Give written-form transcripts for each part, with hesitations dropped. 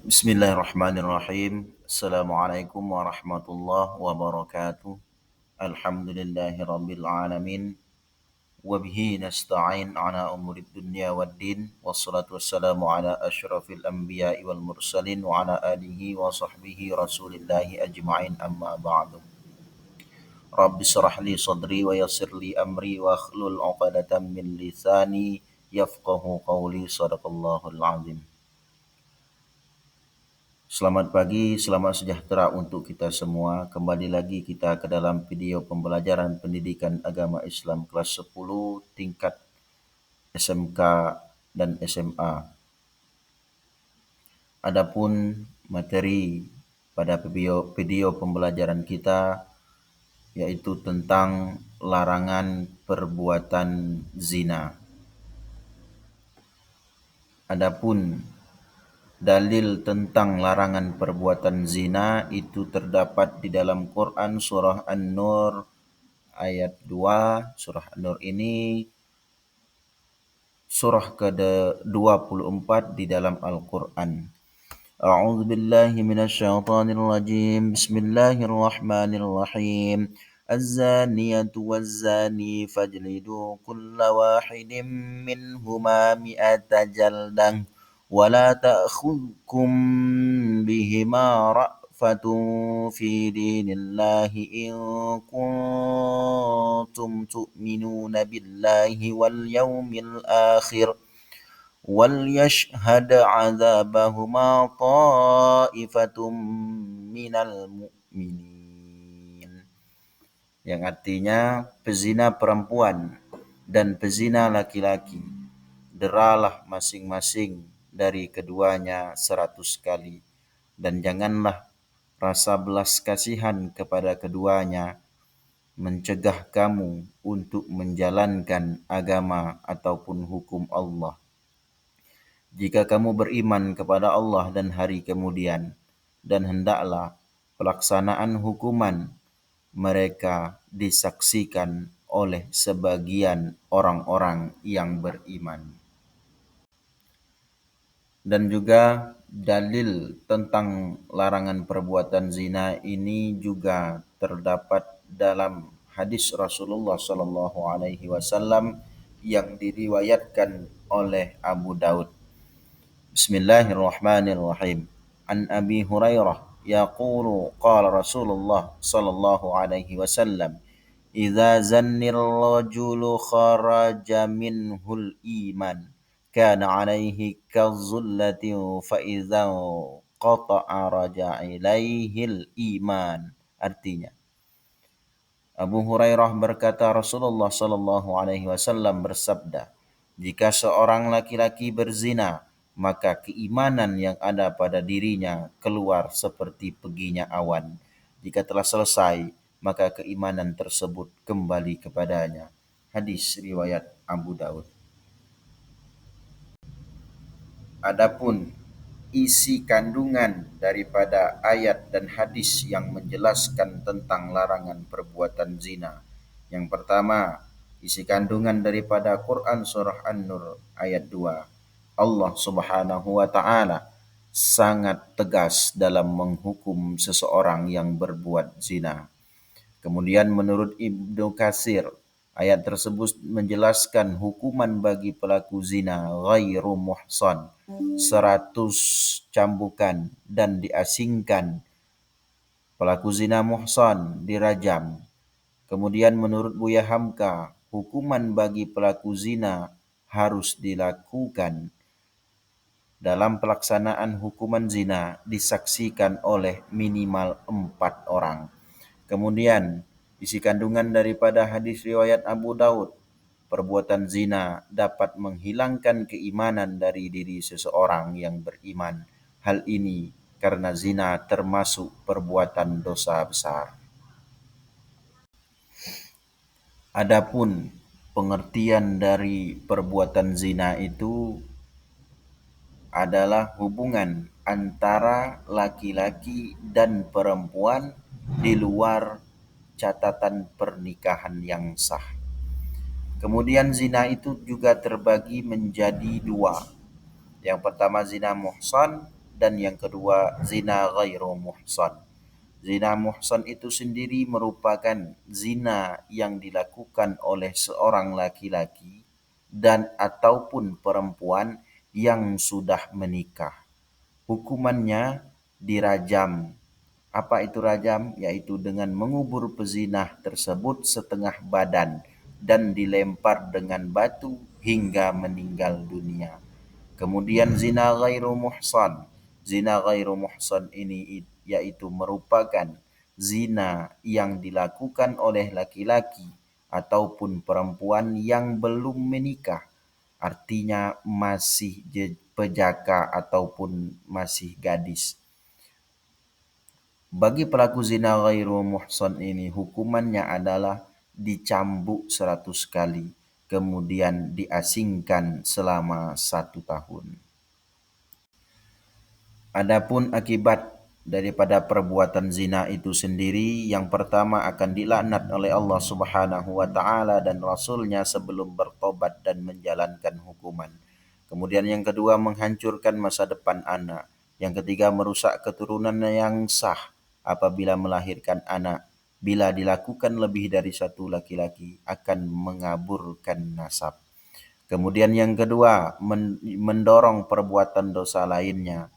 Bismillahirrahmanirrahim. Assalamualaikum warahmatullahi wabarakatuh. Alhamdulillahi rabbil alamin. Wabihi nasta'in ala umurid dunya waddin. Wassalatu wassalamu ala asyrafil anbiya'i wal mursalin wa ala alihi wa sahbihi rasulillahi ajma'in amma ba'du. Rabbi syrah li sadri wa yassir li amri wa akhlul 'uqdatam min lisani yafqahu qawli. Sadaqallahul azim. Selamat pagi, selamat sejahtera untuk kita semua. Kembali lagi kita ke dalam video pembelajaran pendidikan agama Islam kelas 10 tingkat SMK dan SMA. Adapun materi pada video pembelajaran kita yaitu tentang larangan perbuatan zina. Adapun dalil tentang larangan perbuatan zina itu terdapat di dalam Quran surah An-Nur ayat 2. Surah An-Nur ini surah ke-24 di dalam Al-Quran. A'udzu billahi minasyaitonir rajim. Bismillahirrahmanirrahim. Az-zaniyatu waz-zani fajlidu kulla wahidin minhuma mi'ata jaldah ولا تأخذكم بهما رأفة في دين الله إن كنتم تؤمنون بالله واليوم الآخر وليشهد عذابهما طائفة من المؤمنين, yang artinya pezina perempuan dan pezina laki-laki deralah masing-masing dari keduanya 100 kali, dan janganlah rasa belas kasihan kepada keduanya mencegah kamu untuk menjalankan agama ataupun hukum Allah. Jika kamu beriman kepada Allah dan hari kemudian, dan hendaklah pelaksanaan hukuman mereka disaksikan oleh sebagian orang-orang yang beriman. Dan juga dalil tentang larangan perbuatan zina ini juga terdapat dalam hadis Rasulullah sallallahu alaihi wasallam yang diriwayatkan oleh Abu Daud. Bismillahirrahmanirrahim. An Abi Hurairah yaqulu qala Rasulullah sallallahu alaihi wasallam idza zannil rajulu kharaja minhul iman kana alaihi kazullatin fa idza qata'a raja ilaihil iman. Artinya, Abu Hurairah berkata Rasulullah sallallahu alaihi wasallam bersabda, jika seorang laki-laki berzina, maka keimanan yang ada pada dirinya keluar seperti peginya awan. Jika telah selesai, maka keimanan tersebut kembali kepadanya. Hadis riwayat Abu Daud. Adapun isi kandungan daripada ayat dan hadis yang menjelaskan tentang larangan perbuatan zina. Yang pertama, isi kandungan daripada Quran surah An-Nur ayat 2. Allah Subhanahu wa taala sangat tegas dalam menghukum seseorang yang berbuat zina. Kemudian menurut Ibnu Katsir, ayat tersebut menjelaskan hukuman bagi pelaku zina ghairu muhsan, 100 cambukan, dan diasingkan. Pelaku zina muhsan dirajam. Kemudian menurut Buya Hamka, hukuman bagi pelaku zina harus dilakukan dalam pelaksanaan hukuman zina disaksikan oleh minimal 4 orang. Kemudian isi kandungan daripada hadis riwayat Abu Daud, perbuatan zina dapat menghilangkan keimanan dari diri seseorang yang beriman. Hal ini karena zina termasuk perbuatan dosa besar. Adapun pengertian dari perbuatan zina itu adalah hubungan antara laki-laki dan perempuan di luar catatan pernikahan yang sah. Kemudian zina itu juga terbagi menjadi 2. Yang pertama zina muhsan, dan yang kedua zina ghairu muhsan. Zina muhsan itu sendiri merupakan zina yang dilakukan oleh seorang laki-laki dan ataupun perempuan yang sudah menikah. Hukumannya dirajam. Apa itu rajam? Yaitu dengan mengubur pezinah tersebut setengah badan dan dilempar dengan batu hingga meninggal dunia. Kemudian zina ghairu muhsan. Zina ghairu muhsan ini yaitu merupakan zina yang dilakukan oleh laki-laki ataupun perempuan yang belum menikah. Artinya masih pejaka ataupun masih gadis. Bagi pelaku zina ghairu muhsan ini hukumannya adalah dicambuk 100 kali, kemudian diasingkan selama 1 tahun. Adapun akibat daripada perbuatan zina itu sendiri, yang pertama akan dilaknat oleh Allah Subhanahu wa taala dan rasulnya sebelum bertobat dan menjalankan hukuman. Kemudian yang kedua menghancurkan masa depan anak. Yang ketiga merusak keturunan yang sah apabila melahirkan anak. Bila dilakukan lebih dari satu laki-laki akan mengaburkan nasab. Kemudian yang kedua mendorong perbuatan dosa lainnya.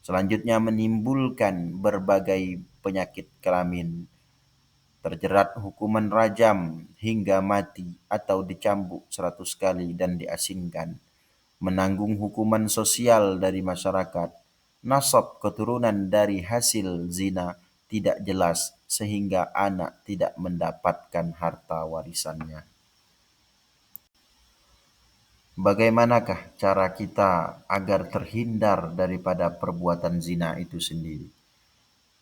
Selanjutnya menimbulkan berbagai penyakit kelamin, terjerat hukuman rajam hingga mati atau dicambuk 100 kali dan diasingkan, menanggung hukuman sosial dari masyarakat, nasab keturunan dari hasil zina tidak jelas sehingga anak tidak mendapatkan harta warisannya. Bagaimanakah cara kita agar terhindar daripada perbuatan zina itu sendiri?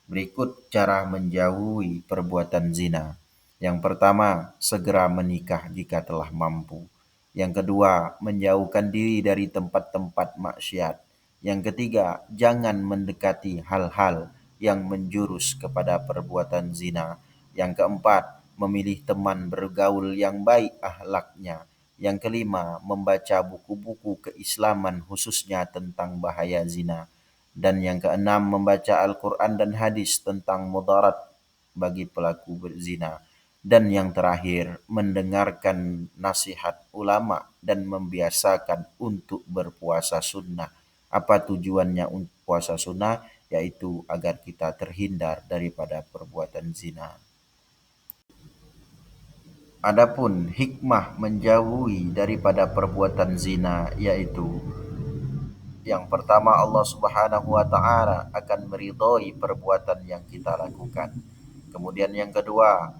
Berikut cara menjauhi perbuatan zina. Yang pertama, segera menikah jika telah mampu. Yang kedua, menjauhkan diri dari tempat-tempat maksiat. Yang ketiga, jangan mendekati hal-hal yang menjurus kepada perbuatan zina. Yang keempat, memilih teman bergaul yang baik akhlaknya. Yang kelima, membaca buku-buku keislaman khususnya tentang bahaya zina. Dan yang keenam, membaca Al-Quran dan hadis tentang mudarat bagi pelaku berzina. Dan yang terakhir, mendengarkan nasihat ulama dan membiasakan untuk berpuasa sunnah. Apa tujuannya untuk puasa sunnah? Yaitu agar kita terhindar daripada perbuatan zina. Adapun hikmah menjauhi daripada perbuatan zina yaitu yang pertama, Allah Subhanahu wa taala akan meridhoi perbuatan yang kita lakukan. Kemudian yang kedua,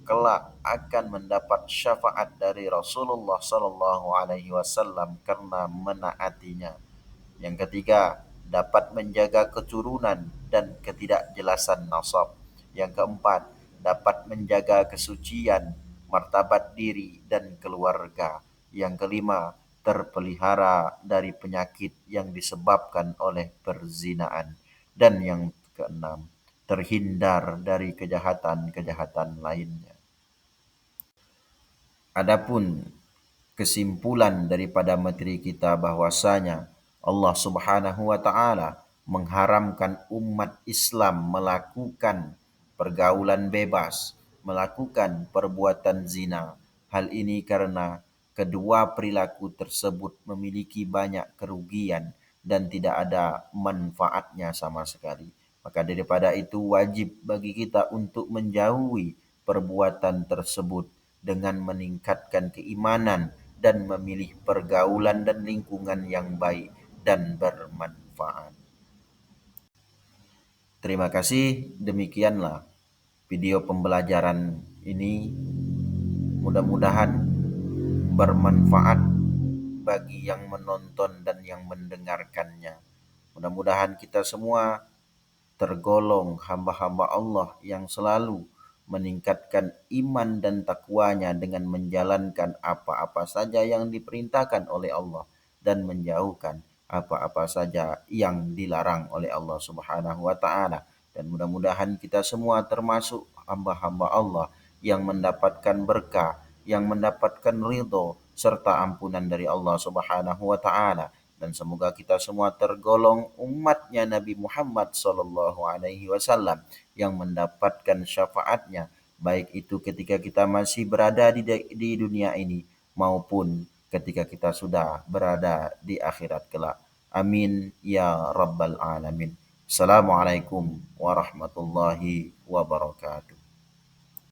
kelak akan mendapat syafaat dari Rasulullah sallallahu alaihi wasallam karena menaatinya. Yang ketiga, dapat menjaga keturunan dan ketidakjelasan nasab. Yang keempat, dapat menjaga kesucian, martabat diri dan keluarga. Yang kelima, terpelihara dari penyakit yang disebabkan oleh perzinaan. Dan yang keenam, terhindar dari kejahatan-kejahatan lainnya. Adapun kesimpulan daripada materi kita bahwasanya Allah Subhanahu wa taala mengharamkan umat Islam melakukan pergaulan bebas, melakukan perbuatan zina. Hal ini karena kedua perilaku tersebut memiliki banyak kerugian dan tidak ada manfaatnya sama sekali. Maka daripada itu wajib bagi kita untuk menjauhi perbuatan tersebut dengan meningkatkan keimanan dan memilih pergaulan dan lingkungan yang baik dan bermanfaat. Terima kasih, demikianlah video pembelajaran ini. Mudah-mudahan bermanfaat bagi yang menonton dan yang mendengarkannya. Mudah-mudahan kita semua tergolong hamba-hamba Allah yang selalu meningkatkan iman dan takwanya dengan menjalankan apa-apa saja yang diperintahkan oleh Allah dan menjauhkan apa-apa saja yang dilarang oleh Allah Subhanahu wa taala. Dan mudah-mudahan kita semua termasuk hamba-hamba Allah yang mendapatkan berkah, yang mendapatkan ridho serta ampunan dari Allah Subhanahu wa taala dan semoga kita semua tergolong umatnya Nabi Muhammad sallallahu alaihi wasallam yang mendapatkan syafaatnya, baik itu ketika kita masih berada di dunia ini maupun ketika kita sudah berada di akhirat kelak. Amin ya rabbal alamin. Assalamualaikum warahmatullahi wabarakatuh.